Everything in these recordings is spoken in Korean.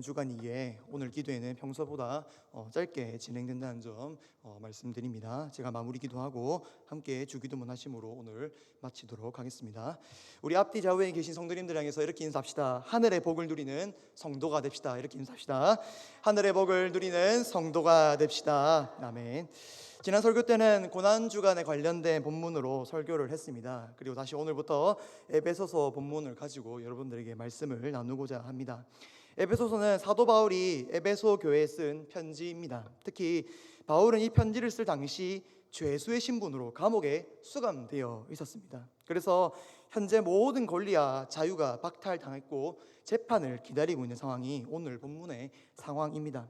주간이기에 오늘 기도회는 평소보다 짧게 진행된다는 점 말씀드립니다. 제가 마무리 기도하고 함께 주기도문 하심으로 오늘 마치도록 하겠습니다. 우리 앞뒤 좌우에 계신 성도님들 향해서 이렇게 인사합시다. 하늘의 복을 누리는 성도가 됩시다. 이렇게 인사합시다. 하늘의 복을 누리는 성도가 됩시다. 아멘. 지난 설교 때는 고난주간에 관련된 본문으로 설교를 했습니다. 그리고 다시 오늘부터 에베소서 본문을 가지고 여러분들에게 말씀을 나누고자 합니다. 에베소서는 사도 바울이 에베소 교회에 쓴 편지입니다. 특히 바울은 이 편지를 쓸 당시 죄수의 신분으로 감옥에 수감되어 있었습니다. 그래서 현재 모든 권리와 자유가 박탈당했고 재판을 기다리고 있는 상황이 오늘 본문의 상황입니다.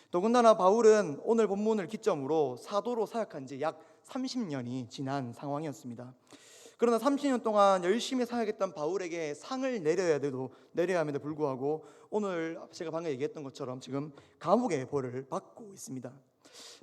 더군다나 바울은 오늘 본문을 기점으로 사도로 사역한 지 약 30년이 지난 상황이었습니다. 그러나 30년 동안 열심히 사역했던 바울에게 상을 내려야 함에도 불구하고 오늘 제가 방금 얘기했던 것처럼 지금 감옥의 벌을 받고 있습니다.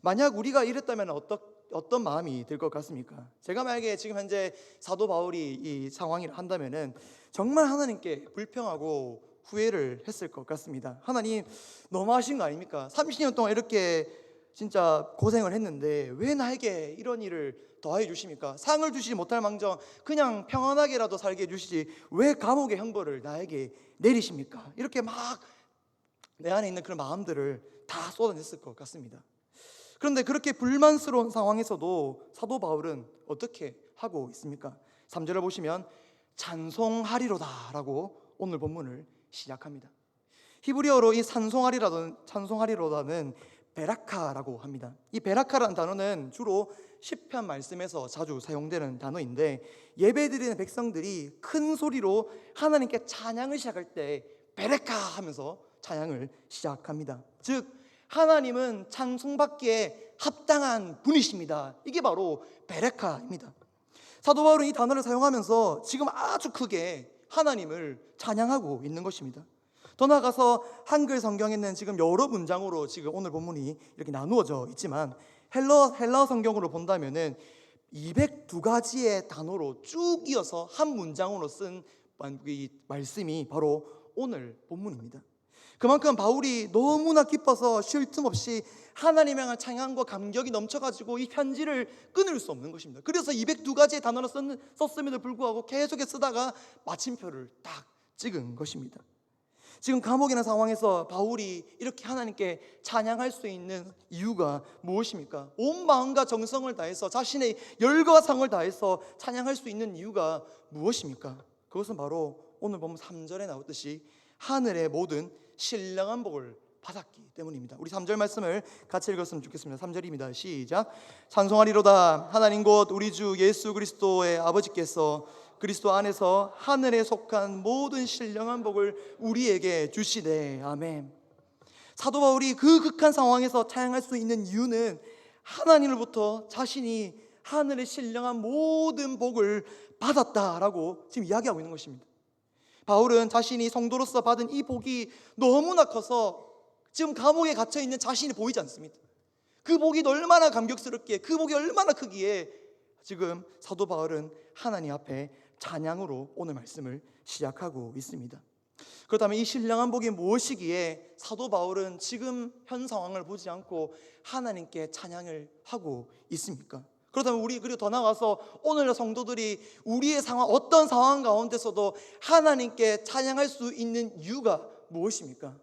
만약 우리가 이랬다면 어떤 마음이 들 것 같습니까? 제가 만약에 지금 현재 사도 바울이 이 상황을 한다면은 정말 하나님께 불평하고 후회를 했을 것 같습니다. 하나님 너무하신 거 아닙니까? 30년 동안 이렇게 진짜 고생을 했는데 왜 나에게 이런 일을 더하여 주십니까? 상을 주시지 못할 망정 그냥 평안하게라도 살게 해주시지 왜 감옥의 형벌을 나에게 내리십니까? 이렇게 막 내 안에 있는 그런 마음들을 다 쏟아냈을 것 같습니다. 그런데 그렇게 불만스러운 상황에서도 사도 바울은 어떻게 하고 있습니까? 3절을 보시면 찬송하리로다 라고 오늘 본문을 시작합니다. 히브리어로 이 찬송하리로다는 베라카라고 합니다. 이 베라카라는 단어는 주로 시편 말씀에서 자주 사용되는 단어인데 예배드리는 백성들이 큰 소리로 하나님께 찬양을 시작할 때 베레카 하면서 찬양을 시작합니다. 즉 하나님은 찬송받기에 합당한 분이십니다. 이게 바로 베레카입니다. 사도 바울은 이 단어를 사용하면서 지금 아주 크게 하나님을 찬양하고 있는 것입니다. 더 나아가서 한글 성경에는 지금 여러 문장으로 지금 오늘 본문이 이렇게 나누어져 있지만 헬라어 성경으로 본다면은 202가지의 단어로 쭉 이어서 한 문장으로 쓴 이 말씀이 바로 오늘 본문입니다. 그만큼 바울이 너무나 기뻐서 쉴 틈 없이 하나님을 향한 찬양과 감격이 넘쳐가지고 이 편지를 끊을 수 없는 것입니다. 그래서 202가지의 단어를 썼음에도 불구하고 계속해 쓰다가 마침표를 딱 찍은 것입니다. 지금 감옥에 있는 상황에서 바울이 이렇게 하나님께 찬양할 수 있는 이유가 무엇입니까? 온 마음과 정성을 다해서 자신의 열과 성을 다해서 찬양할 수 있는 이유가 무엇입니까? 그것은 바로 오늘 보면 3절에 나왔듯이 하늘의 모든 신령한 복을 받았기 때문입니다. 우리 3절 말씀을 같이 읽었으면 좋겠습니다. 3절입니다. 시작. 찬송하리로다 하나님 곧 우리 주 예수 그리스도의 아버지께서 그리스도 안에서 하늘에 속한 모든 신령한 복을 우리에게 주시되 아멘. 사도 바울이 그 극한 상황에서 찬양할 수 있는 이유는 하나님으로부터 자신이 하늘의 신령한 모든 복을 받았다라고 지금 이야기하고 있는 것입니다. 바울은 자신이 성도로서 받은 이 복이 너무나 커서 지금 감옥에 갇혀 있는 자신이 보이지 않습니다. 그 복이 얼마나 감격스럽기에, 그 복이 얼마나 크기에 지금 사도 바울은 하나님 앞에 찬양으로 오늘 말씀을 시작하고 있습니다. 그렇다면 이 신령한 복이 무엇이기에 사도 바울은 지금 현 상황을 보지 않고 하나님께 찬양을 하고 있습니까? 그렇다면 우리 그리고 더 나아가서 오늘 성도들이 우리의 상황 어떤 상황 가운데서도 하나님께 찬양할 수 있는 이유가 무엇입니까?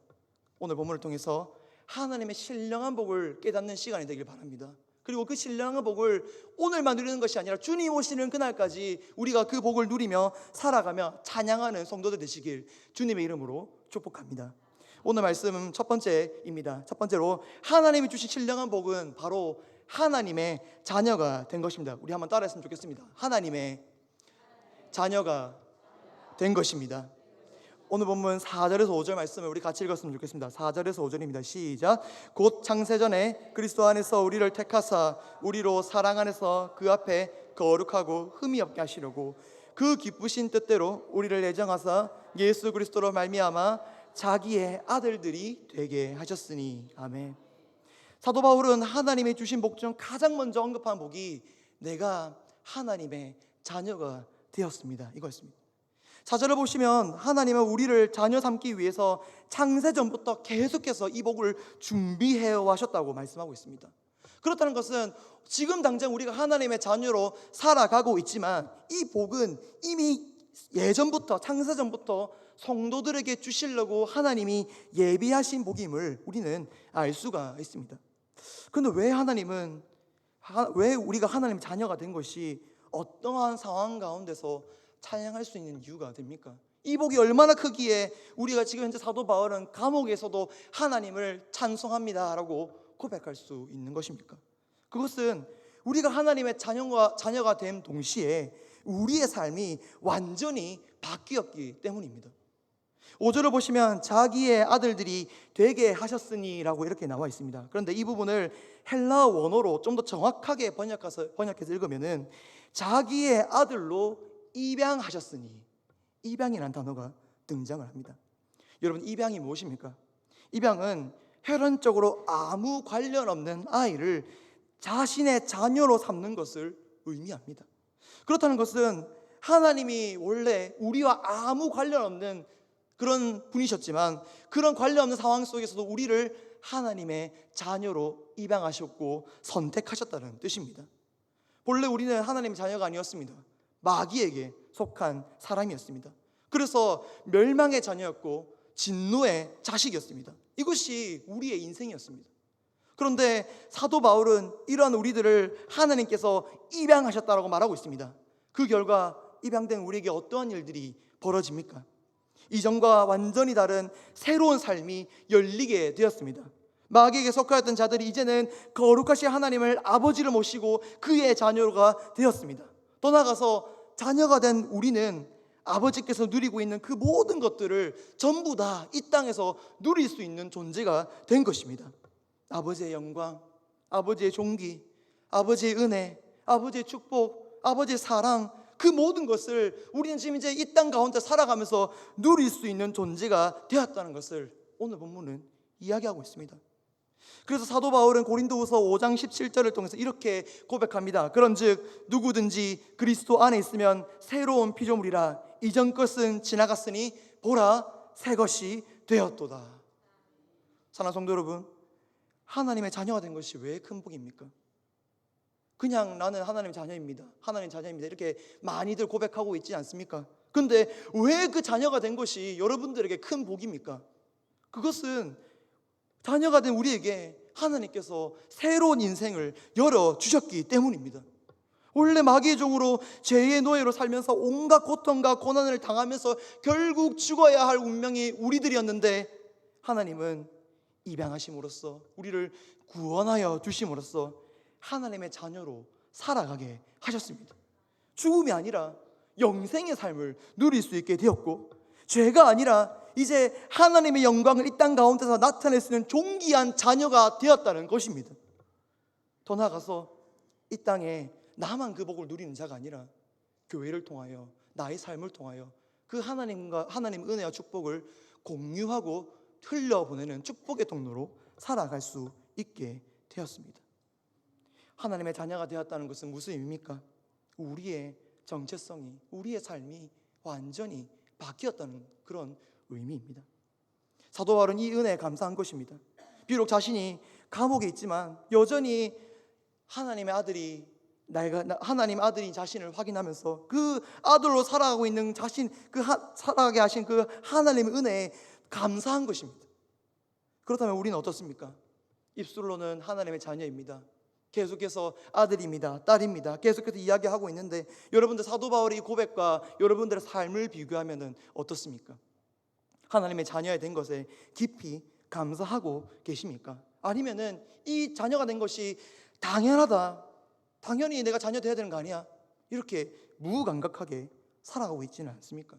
오늘 본문을 통해서 하나님의 신령한 복을 깨닫는 시간이 되길 바랍니다. 그리고 그 신령한 복을 오늘만 누리는 것이 아니라 주님 오시는 그날까지 우리가 그 복을 누리며 살아가며 찬양하는 성도들 되시길 주님의 이름으로 축복합니다. 오늘 말씀은 첫 번째입니다. 첫 번째로 하나님이 주신 신령한 복은 바로 하나님의 자녀가 된 것입니다. 우리 한번 따라했으면 좋겠습니다. 하나님의 자녀가 된 것입니다. 오늘 본문 4절에서 5절 말씀을 우리 같이 읽었으면 좋겠습니다. 4절에서 5절입니다. 시작. 곧 창세전에 그리스도 안에서 우리를 택하사 우리로 사랑 안에서 그 앞에 거룩하고 흠이 없게 하시려고 그 기쁘신 뜻대로 우리를 예정하사 예수 그리스도로 말미암아 자기의 아들들이 되게 하셨으니 아멘. 사도 바울은 하나님의 주신 복 중 가장 먼저 언급한 복이 내가 하나님의 자녀가 되었습니다 이거였습니다. 4절을 보시면 하나님은 우리를 자녀 삼기 위해서 창세전부터 계속해서 이 복을 준비해 와셨다고 말씀하고 있습니다. 그렇다는 것은 지금 당장 우리가 하나님의 자녀로 살아가고 있지만 이 복은 이미 예전부터, 창세전부터 성도들에게 주시려고 하나님이 예비하신 복임을 우리는 알 수가 있습니다. 그런데 왜 우리가 하나님의 자녀가 된 것이 어떠한 상황 가운데서 찬양할 수 있는 이유가 됩니까? 이 복이 얼마나 크기에 우리가 지금 현재 사도 바울은 감옥에서도 하나님을 찬송합니다 라고 고백할 수 있는 것입니까? 그것은 우리가 하나님의 자녀가 된 동시에 우리의 삶이 완전히 바뀌었기 때문입니다. 5절을 보시면 자기의 아들들이 되게 하셨으니 라고 이렇게 나와 있습니다. 그런데 이 부분을 헬라어 원어로 좀 더 정확하게 번역해서 읽으면은 자기의 아들로 입양하셨으니, 입양이라는 단어가 등장을 합니다. 여러분, 입양이 무엇입니까? 입양은 혈연적으로 아무 관련 없는 아이를 자신의 자녀로 삼는 것을 의미합니다. 그렇다는 것은 하나님이 원래 우리와 아무 관련 없는 그런 분이셨지만 그런 관련 없는 상황 속에서도 우리를 하나님의 자녀로 입양하셨고 선택하셨다는 뜻입니다. 본래 우리는 하나님의 자녀가 아니었습니다. 마귀에게 속한 사람이었습니다. 그래서 멸망의 자녀였고 진노의 자식이었습니다. 이것이 우리의 인생이었습니다. 그런데 사도 바울은 이러한 우리들을 하나님께서 입양하셨다고 말하고 있습니다. 그 결과 입양된 우리에게 어떠한 일들이 벌어집니까? 이전과 완전히 다른 새로운 삶이 열리게 되었습니다. 마귀에게 속하였던 자들이 이제는 거룩하신 하나님을 아버지를 모시고 그의 자녀가 되었습니다. 더 나아가서 자녀가 된 우리는 아버지께서 누리고 있는 그 모든 것들을 전부 다 이 땅에서 누릴 수 있는 존재가 된 것입니다. 아버지의 영광, 아버지의 존귀, 아버지의 은혜, 아버지의 축복, 아버지의 사랑, 그 모든 것을 우리는 지금 이제 이 땅 가운데 살아가면서 누릴 수 있는 존재가 되었다는 것을 오늘 본문은 이야기하고 있습니다. 그래서 사도 바울은 고린도후서 5장 17절을 통해서 이렇게 고백합니다. 그런즉 누구든지 그리스도 안에 있으면 새로운 피조물이라, 이전 것은 지나갔으니 보라 새 것이 되었도다. 사랑하는 성도 여러분, 하나님의 자녀가 된 것이 왜 큰 복입니까? 그냥 나는 하나님의 자녀입니다, 하나님의 자녀입니다 이렇게 많이들 고백하고 있지 않습니까? 근데 왜 그 자녀가 된 것이 여러분들에게 큰 복입니까? 그것은 자녀가 된 우리에게 하나님께서 새로운 인생을 열어주셨기 때문입니다. 원래 마귀의 종으로 죄의 노예로 살면서 온갖 고통과 고난을 당하면서 결국 죽어야 할 운명이 우리들이었는데 하나님은 입양하심으로써 우리를 구원하여 주심으로써 하나님의 자녀로 살아가게 하셨습니다. 죽음이 아니라 영생의 삶을 누릴 수 있게 되었고, 죄가 아니라 이제 하나님의 영광을 이 땅 가운데서 나타낼 수 있는 존귀한 자녀가 되었다는 것입니다. 더 나아가서 이 땅에 나만 그 복을 누리는 자가 아니라 교회를 통하여, 나의 삶을 통하여 그 하나님 은혜와 축복을 공유하고 흘려보내는 축복의 통로로 살아갈 수 있게 되었습니다. 하나님의 자녀가 되었다는 것은 무슨 의미입니까? 우리의 정체성이, 우리의 삶이 완전히 바뀌었다는 그런 의미입니다. 사도 바울은 이 은혜에 감사한 것입니다. 비록 자신이 감옥에 있지만 여전히 하나님 아들인 자신을 확인하면서 그 아들로 살아가고 있는 자신, 살아가게 하신 그 하나님의 은혜에 감사한 것입니다. 그렇다면 우리는 어떻습니까? 입술로는 하나님의 자녀입니다, 계속해서 아들입니다, 딸입니다, 계속해서 이야기하고 있는데 여러분들 사도 바울의 이 고백과 여러분들의 삶을 비교하면 어떻습니까? 하나님의 자녀가 된 것에 깊이 감사하고 계십니까? 아니면은 이 자녀가 된 것이 당연하다, 당연히 내가 자녀 돼야 되는 거 아니야, 이렇게 무감각하게 살아가고 있지는 않습니까?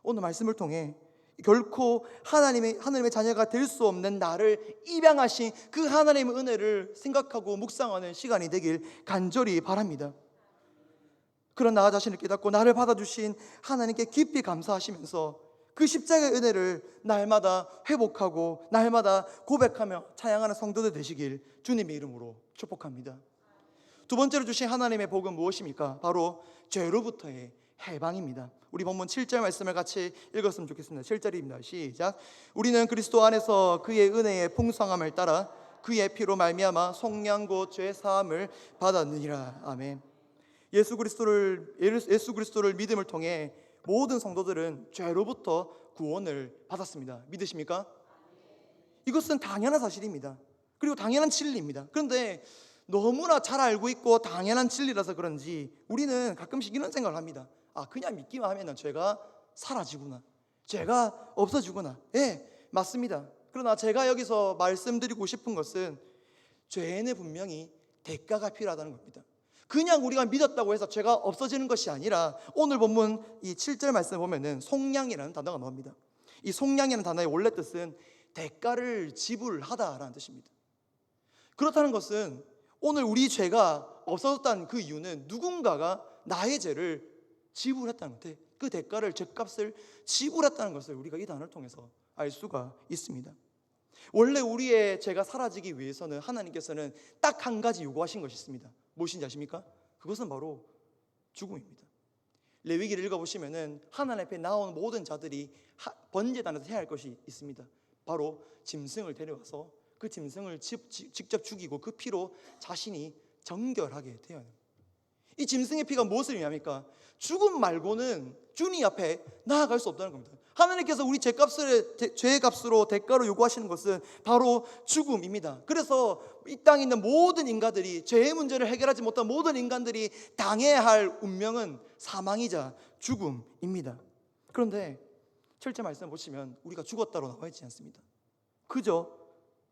오늘 말씀을 통해 결코 하나님의 자녀가 될 수 없는 나를 입양하신 그 하나님의 은혜를 생각하고 묵상하는 시간이 되길 간절히 바랍니다. 그런 나 자신을 깨닫고 나를 받아주신 하나님께 깊이 감사하시면서 그 십자가의 은혜를 날마다 회복하고 날마다 고백하며 찬양하는 성도들 되시길 주님의 이름으로 축복합니다. 두 번째로 주신 하나님의 복은 무엇입니까? 바로 죄로부터의 해방입니다. 우리 본문 7절 말씀을 같이 읽었으면 좋겠습니다. 7절입니다. 시작. 우리는 그리스도 안에서 그의 은혜의 풍성함을 따라 그의 피로 말미암아 속량 곧 죄 사함을 받았느니라. 아멘. 예수 그리스도를 믿음을 통해 모든 성도들은 죄로부터 구원을 받았습니다. 믿으십니까? 이것은 당연한 사실입니다. 그리고 당연한 진리입니다. 그런데 너무나 잘 알고 있고 당연한 진리라서 그런지 우리는 가끔씩 이런 생각을 합니다. 그냥 믿기만 하면 죄가 사라지구나, 죄가 없어지구나. 맞습니다. 그러나 제가 여기서 말씀드리고 싶은 것은 죄에는 분명히 대가가 필요하다는 겁니다. 그냥 우리가 믿었다고 해서 죄가 없어지는 것이 아니라 오늘 본문 이 7절 말씀 보면은 속량이라는 단어가 나옵니다. 이 속량이라는 단어의 원래 뜻은 대가를 지불하다라는 뜻입니다. 그렇다는 것은 오늘 우리 죄가 없어졌다는 그 이유는 누군가가 나의 죄를 지불했다는 것, 그 대가를, 죄값을 지불했다는 것을 우리가 이 단어를 통해서 알 수가 있습니다. 원래 우리의 죄가 사라지기 위해서는 하나님께서는 딱 한 가지 요구하신 것이 있습니다. 무엇인지 아십니까? 그것은 바로 죽음입니다. 레위기를 읽어보시면은 하나님 앞에 나온 모든 자들이 번제단에서 해야 할 것이 있습니다. 바로 짐승을 데려와서 그 짐승을 직접 죽이고 그 피로 자신이 정결하게 되어야 합니다. 이 짐승의 피가 무엇을 의미합니까? 죽음 말고는 주님 앞에 나아갈 수 없다는 겁니다. 하나님께서 우리 죄의 값으로 대가로 요구하시는 것은 바로 죽음입니다. 그래서 이 땅에 있는 모든 인간들이, 죄의 문제를 해결하지 못한 모든 인간들이 당해야 할 운명은 사망이자 죽음입니다. 그런데 7절 말씀 보시면 우리가 죽었다로 나와 있지 않습니다. 그저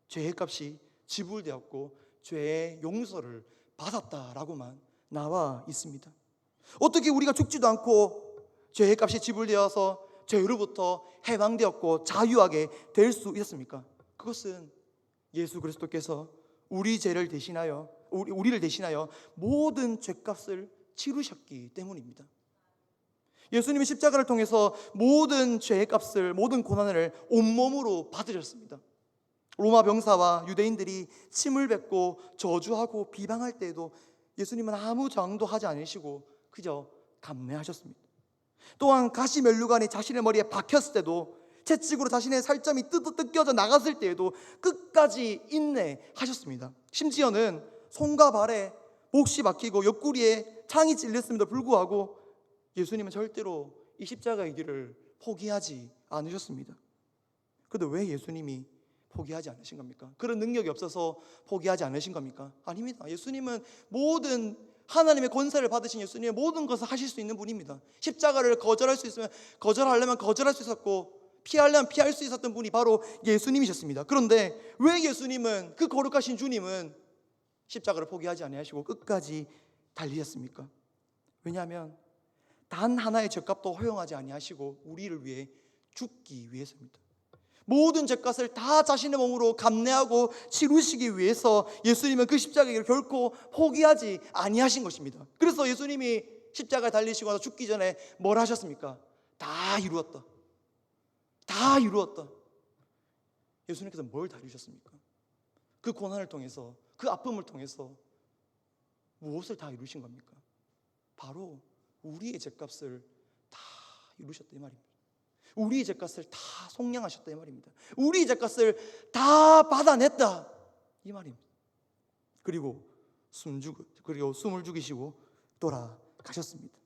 죄의 값이 지불되었고 죄의 용서를 받았다라고만 나와 있습니다. 어떻게 우리가 죽지도 않고 죄의 값이 지불되어서 죄로부터 해방되었고 자유하게 될 수 있었습니까? 그것은 예수 그리스도께서 우리를 대신하여 모든 죄값을 치르셨기 때문입니다. 예수님이 십자가를 통해서 모든 죄의 값을, 모든 고난을 온몸으로 받으셨습니다. 로마 병사와 유대인들이 침을 뱉고 저주하고 비방할 때에도 예수님은 아무 저항도 하지 않으시고 그저 감내하셨습니다. 또한 가시 면류관이 자신의 머리에 박혔을 때도, 채찍으로 자신의 살점이 뜯겨져 나갔을 때에도 끝까지 인내하셨습니다. 심지어는 손과 발에 몫이 박히고 옆구리에 창이 찔렸음에도 불구하고 예수님은 절대로 이 십자가의 길을 포기하지 않으셨습니다. 그런데 왜 예수님이 포기하지 않으신 겁니까? 그런 능력이 없어서 포기하지 않으신 겁니까? 아닙니다. 예수님은 모든 하나님의 권세를 받으신 예수님의 모든 것을 하실 수 있는 분입니다. 십자가를 거절할 수 있으면 거절하려면 거절할 수 있었고 피하려면 피할 수 있었던 분이 바로 예수님이셨습니다. 그런데 왜 예수님은, 그 거룩하신 주님은 십자가를 포기하지 아니하시고 끝까지 달리셨습니까? 왜냐하면 단 하나의 죄값도 허용하지 아니하시고 우리를 위해 죽기 위해서입니다. 모든 죄값을 다 자신의 몸으로 감내하고 치루시기 위해서 예수님은 그 십자가를 결코 포기하지 아니하신 것입니다. 그래서 예수님이 십자가에 달리시고 나서 죽기 전에 뭘 하셨습니까? 다 이루었다. 다 이루었다. 예수님께서 뭘 다 이루셨습니까? 그 고난을 통해서, 그 아픔을 통해서 무엇을 다 이루신 겁니까? 바로 우리의 죄값을 다 이루셨다 이 말입니다. 우리의 죄값을 다 속량하셨다 이 말입니다. 우리의 죄값을 다 받아냈다 이 말입니다. 그리고 숨을 죽이시고 돌아가셨습니다.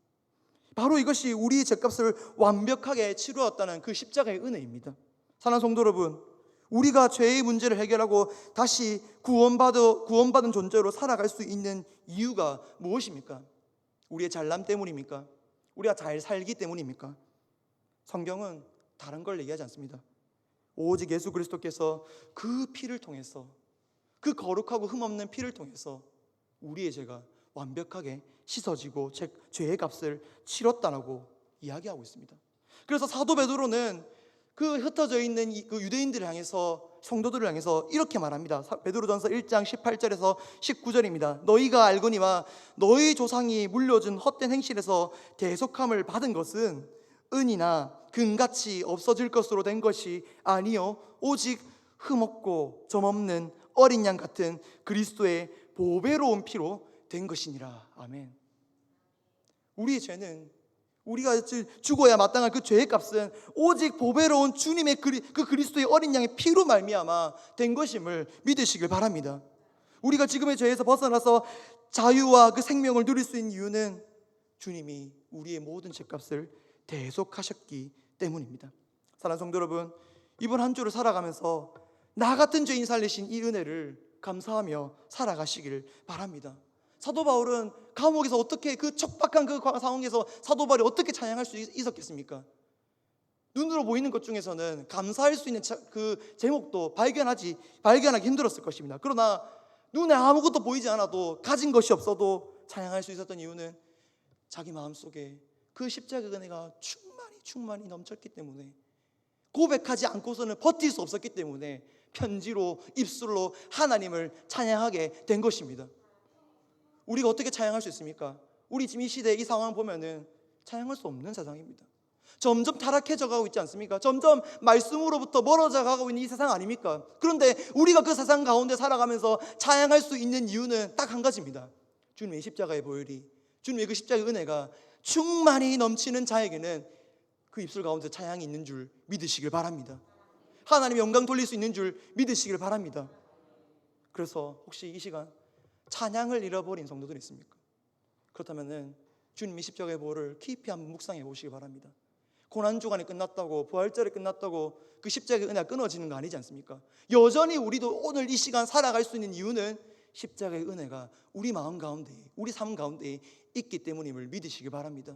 바로 이것이 우리의 죄값을 완벽하게 치루었다는 그 십자가의 은혜입니다. 사랑하는 성도 여러분, 우리가 죄의 문제를 해결하고 다시 구원받은 존재로 살아갈 수 있는 이유가 무엇입니까? 우리의 잘남 때문입니까? 우리가 잘 살기 때문입니까? 성경은 다른 걸 얘기하지 않습니다. 오직 예수 그리스도께서 그 피를 통해서, 그 거룩하고 흠없는 피를 통해서 우리의 죄가 완벽하게 씻어지고 죄의 값을 치렀다라고 이야기하고 있습니다. 그래서 사도 베드로는 그 흩어져 있는 그 유대인들을 향해서, 성도들을 향해서 이렇게 말합니다. 베드로전서 1장 18절에서 19절입니다. 너희가 알거니와 너희 조상이 물려준 헛된 행실에서 대속함을 받은 것은 은이나 금같이 없어질 것으로 된 것이 아니요 오직 흠없고 점없는 어린 양 같은 그리스도의 보배로운 피로 된 것이니라. 아멘. 우리의 죄는 우리가 죽어야 마땅할 그 죄의 값은 오직 보배로운 주님의 그 그리스도의 어린 양의 피로 말미암아 된 것임을 믿으시길 바랍니다. 우리가 지금의 죄에서 벗어나서 자유와 그 생명을 누릴 수 있는 이유는 주님이 우리의 모든 죄값을 대속하셨기 때문입니다. 사랑하는 성도 여러분, 이번 한 주를 살아가면서 나 같은 죄인 살리신 이 은혜를 감사하며 살아가시길 바랍니다. 사도 바울은 감옥에서 어떻게 그 척박한 그 상황에서 사도 바울이 어떻게 찬양할 수 있었겠습니까? 눈으로 보이는 것 중에서는 감사할 수 있는 그 제목도 발견하기 힘들었을 것입니다. 그러나 눈에 아무것도 보이지 않아도 가진 것이 없어도 찬양할 수 있었던 이유는 자기 마음속에 그 십자가 은혜가 충만히 넘쳤기 때문에, 고백하지 않고서는 버틸 수 없었기 때문에 편지로 입술로 하나님을 찬양하게 된 것입니다. 우리가 어떻게 찬양할 수 있습니까? 우리 지금 이 시대 이 상황 보면은 찬양할 수 없는 세상입니다. 점점 타락해져 가고 있지 않습니까? 점점 말씀으로부터 멀어져 가고 있는 이 세상 아닙니까? 그런데 우리가 그 세상 가운데 살아가면서 찬양할 수 있는 이유는 딱 한 가지입니다. 주님의 십자가의 보혈이, 주님의 그 십자가의 은혜가 충만히 넘치는 자에게는 그 입술 가운데 찬양이 있는 줄 믿으시길 바랍니다. 하나님 영광 돌릴 수 있는 줄 믿으시길 바랍니다. 그래서 혹시 이 시간 찬양을 잃어버린 성도들 있습니까? 그렇다면 주님의 십자가의 보혈을 깊이 한번 묵상해 보시기 바랍니다. 고난주간이 끝났다고, 부활절이 끝났다고 그 십자가의 은혜가 끊어지는 거 아니지 않습니까? 여전히 우리도 오늘 이 시간 살아갈 수 있는 이유는 십자가의 은혜가 우리 마음 가운데, 우리 삶 가운데 있기 때문임을 믿으시기 바랍니다.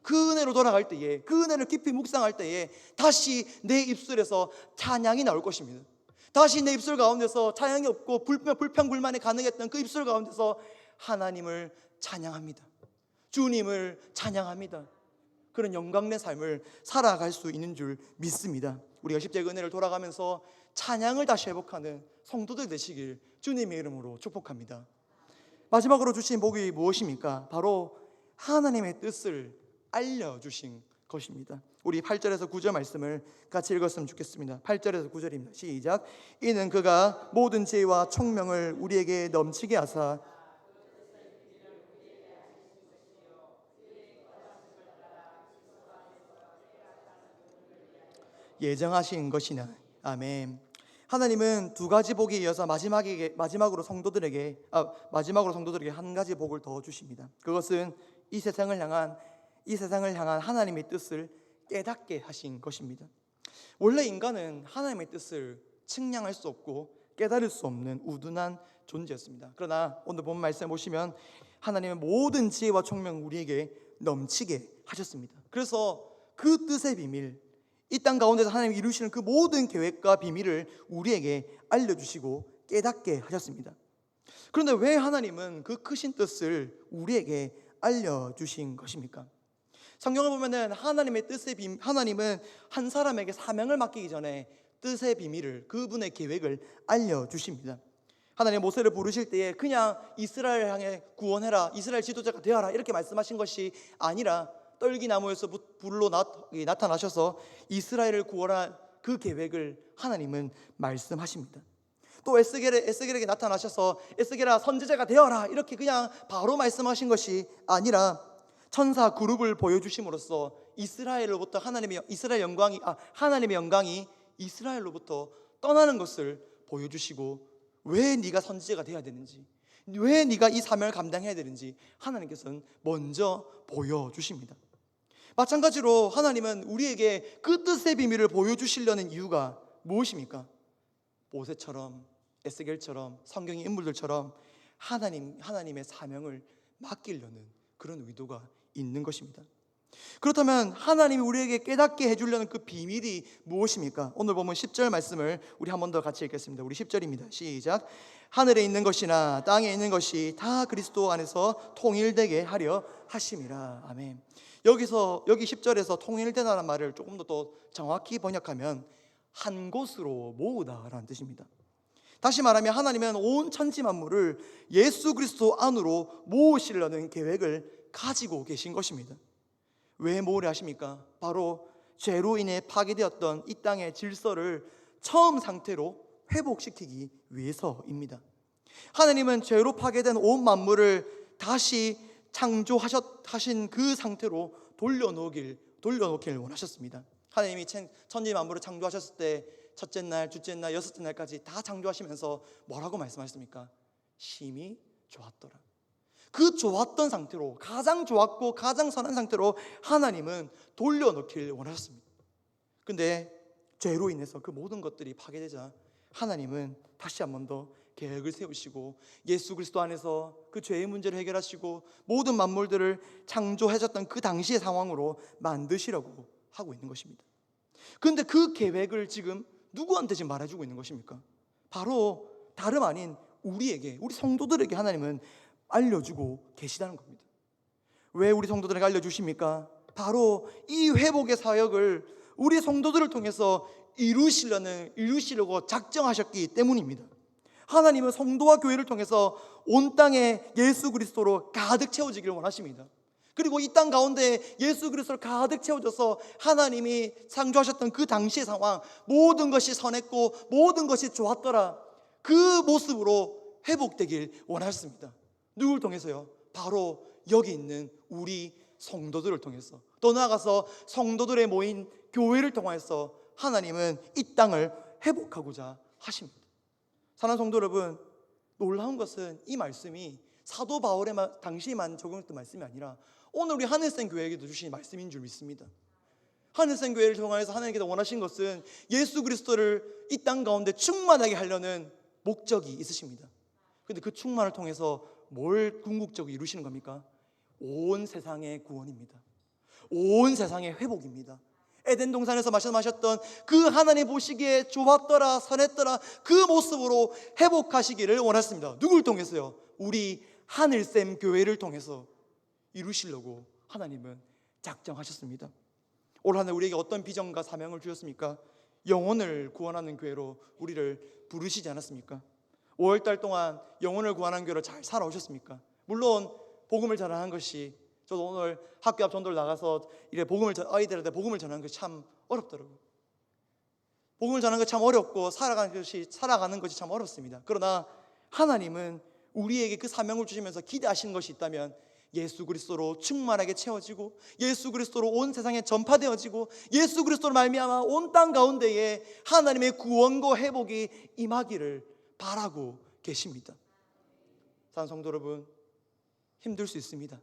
그 은혜로 돌아갈 때에, 그 은혜를 깊이 묵상할 때에 다시 내 입술에서 찬양이 나올 것입니다. 다시 내 입술 가운데서 찬양이 없고 불평불만이 가능했던 그 입술 가운데서 하나님을 찬양합니다. 주님을 찬양합니다. 그런 영광된 삶을 살아갈 수 있는 줄 믿습니다. 우리가 십자가의 은혜를 돌아가면서 찬양을 다시 회복하는 성도들 되시길 주님의 이름으로 축복합니다. 마지막으로 주신 복이 무엇입니까? 바로 하나님의 뜻을 알려주신 것입니다. 우리 8절에서 9절 말씀을 같이 읽었으면 좋겠습니다. 8절에서 9절입니다. 시작. 이는 그가 모든 지혜와 총명을 우리에게 넘치게 하사 예정하신 것이나. 아멘. 하나님은 두 가지 복에 이어서 마지막으로 성도들에게 한 가지 복을 더 주십니다. 그것은 이 세상을 향한 하나님의 뜻을 깨닫게 하신 것입니다. 원래 인간은 하나님의 뜻을 측량할 수 없고 깨달을 수 없는 우둔한 존재였습니다. 그러나 오늘 본 말씀 보시면 하나님은 모든 지혜와 총명을 우리에게 넘치게 하셨습니다. 그래서 그 뜻의 비밀, 이 땅 가운데서 하나님이 이루시는 그 모든 계획과 비밀을 우리에게 알려주시고 깨닫게 하셨습니다. 그런데 왜 하나님은 그 크신 뜻을 우리에게 알려주신 것입니까? 성경을 보면은 하나님은 한 사람에게 사명을 맡기기 전에 뜻의 비밀을, 그분의 계획을 알려주십니다. 하나님 모세를 부르실 때에 그냥 이스라엘을 향해 구원해라, 이스라엘 지도자가 되어라 이렇게 말씀하신 것이 아니라 떨기나무에서 불로 나타나셔서 이스라엘을 구원할 그 계획을 하나님은 말씀하십니다. 또 에스겔에게 나타나셔서 에스겔아 선지자가 되어라 이렇게 그냥 바로 말씀하신 것이 아니라 천사 그룹을 보여주심으로써 이스라엘로부터 하나님의 영광이 이스라엘로부터 떠나는 것을 보여주시고, 왜 네가 선지자가 되어야 되는지, 왜 네가 이 사명을 감당해야 되는지 하나님께서는 먼저 보여주십니다. 마찬가지로 하나님은 우리에게 그 뜻의 비밀을 보여주시려는 이유가 무엇입니까? 모세처럼, 에스겔처럼, 성경의 인물들처럼 하나님의 사명을 맡기려는 그런 의도가 있는 것입니다. 그렇다면 하나님이 우리에게 깨닫게 해주려는 그 비밀이 무엇입니까? 오늘 보면 10절 말씀을 우리 한 번 더 같이 읽겠습니다. 우리 10절입니다. 시작. 하늘에 있는 것이나 땅에 있는 것이 다 그리스도 안에서 통일되게 하려 하심이라. 아멘. 여기 10절에서 통일되다는 말을 조금 더 정확히 번역하면 한 곳으로 모으다라는 뜻입니다. 다시 말하면 하나님은 온 천지 만물을 예수 그리스도 안으로 모으시려는 계획을 가지고 계신 것입니다. 왜 모으려 하십니까? 바로 죄로 인해 파괴되었던 이 땅의 질서를 처음 상태로 회복시키기 위해서입니다. 하나님은 죄로 파괴된 온 만물을 다시 창조하신 그 상태로 돌려놓기를 원하셨습니다. 하나님이 천지 만물을 창조하셨을 때 첫째 날, 둘째 날, 여섯째 날까지 다 창조하시면서 뭐라고 말씀하셨습니까? 심히 좋았더라. 그 좋았던 상태로, 가장 좋았고 가장 선한 상태로 하나님은 돌려놓기를 원하셨습니다. 근데 죄로 인해서 그 모든 것들이 파괴되자 하나님은 다시 한 번 더 계획을 세우시고 예수 그리스도 안에서 그 죄의 문제를 해결하시고 모든 만물들을 창조하셨던 그 당시의 상황으로 만드시려고 하고 있는 것입니다. 그런데 그 계획을 지금 누구한테 지금 말해주고 있는 것입니까? 바로 다름 아닌 우리 성도들에게 하나님은 알려주고 계시다는 겁니다. 왜 우리 성도들에게 알려주십니까? 바로 이 회복의 사역을 우리 성도들을 통해서 이루시려고 작정하셨기 때문입니다. 하나님은 성도와 교회를 통해서 온 땅에 예수 그리스도로 가득 채워지기를 원하십니다. 그리고 이 땅 가운데 예수 그리스도로 가득 채워져서 하나님이 창조하셨던 그 당시의 상황, 모든 것이 선했고 모든 것이 좋았더라, 그 모습으로 회복되길 원하셨습니다. 누굴 통해서요? 바로 여기 있는 우리 성도들을 통해서, 또 나아가서 성도들의 모인 교회를 통해서 하나님은 이 땅을 회복하고자 하십니다. 사랑하는 성도 여러분, 놀라운 것은 이 말씀이 사도 바울의 당시에만 적용했던 말씀이 아니라 오늘 우리 하늘생 교회에게도 주신 말씀인 줄 믿습니다. 하늘생 교회를 통해서 하나님께서 원하신 것은 예수 그리스도를 이 땅 가운데 충만하게 하려는 목적이 있으십니다. 그런데 그 충만을 통해서 뭘 궁극적으로 이루시는 겁니까? 온 세상의 구원입니다. 온 세상의 회복입니다. 에덴 동산에서 마셨던 그 하나님 보시기에 좋았더라, 선했더라, 그 모습으로 회복하시기를 원하십니다. 누굴 통해서요? 우리 하늘샘 교회를 통해서 이루시려고 하나님은 작정하셨습니다. 올 한 해 우리에게 어떤 비전과 사명을 주셨습니까? 영혼을 구원하는 교회로 우리를 부르시지 않았습니까? 5월달 동안 영혼을 구원하는 교회로 잘 살아오셨습니까? 물론 복음을 전하는 것이, 저도 오늘 학교 앞 전도를 나가서 아이들한테 복음을 전하는 것이 참 어렵더라고요. 복음을 전하는 것이 참 어렵고 살아가는 것이 참 어렵습니다. 그러나 하나님은 우리에게 그 사명을 주시면서 기대하시는 것이 있다면 예수 그리스도로 충만하게 채워지고 예수 그리스도로 온 세상에 전파되어지고 예수 그리스도로 말미암아 온 땅 가운데에 하나님의 구원과 회복이 임하기를 바라고 계십니다. 사랑하는 성도 여러분, 힘들 수 있습니다.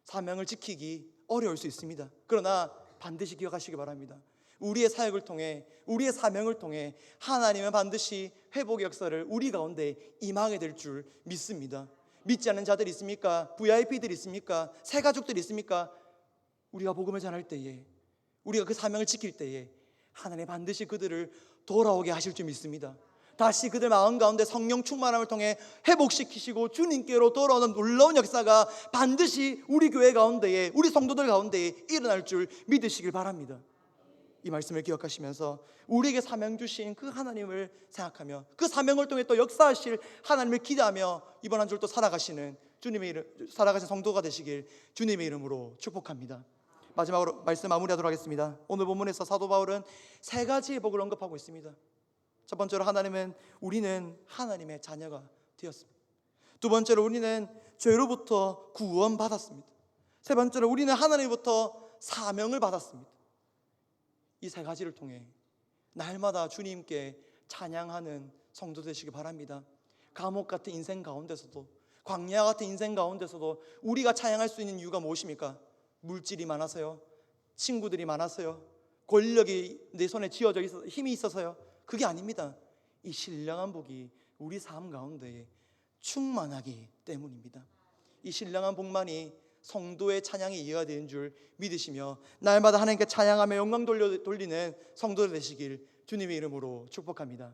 사명을 지키기 어려울 수 있습니다. 그러나 반드시 기억하시기 바랍니다. 우리의 사역을 통해, 우리의 사명을 통해 하나님은 반드시 회복의 역사를 우리 가운데 임하게 될 줄 믿습니다. 믿지 않는 자들이 있습니까? VIP들이 있습니까? 새 가족들이 있습니까? 우리가 복음을 전할 때에, 우리가 그 사명을 지킬 때에 하나님 반드시 그들을 돌아오게 하실 줄 믿습니다. 다시 그들 마음 가운데 성령 충만함을 통해 회복시키시고 주님께로 돌아오는 놀라운 역사가 반드시 우리 교회 가운데에, 우리 성도들 가운데에 일어날 줄 믿으시길 바랍니다. 이 말씀을 기억하시면서 우리에게 사명 주신 그 하나님을 생각하며 그 사명을 통해 또 역사하실 하나님을 기대하며 이번 한 주 또 살아가시는 성도가 되시길 주님의 이름으로 축복합니다. 마지막으로 말씀 마무리하도록 하겠습니다. 오늘 본문에서 사도 바울은 세 가지의 복을 언급하고 있습니다. 첫 번째로 우리는 하나님의 자녀가 되었습니다. 두 번째로 우리는 죄로부터 구원받았습니다. 세 번째로 우리는 하나님부터 사명을 받았습니다. 이 세 가지를 통해 날마다 주님께 찬양하는 성도 되시기 바랍니다. 감옥 같은 인생 가운데서도, 광야 같은 인생 가운데서도 우리가 찬양할 수 있는 이유가 무엇입니까? 물질이 많아서요? 친구들이 많아서요? 권력이 내 손에 쥐어져 있어서, 힘이 있어서요? 그게 아닙니다. 이 신령한 복이 우리 삶 가운데에 충만하기 때문입니다. 이 신령한 복만이 성도의 찬양에 이해가 되는 줄 믿으시며 날마다 하나님께 찬양하며 영광 돌리는 성도들 되시길 주님의 이름으로 축복합니다.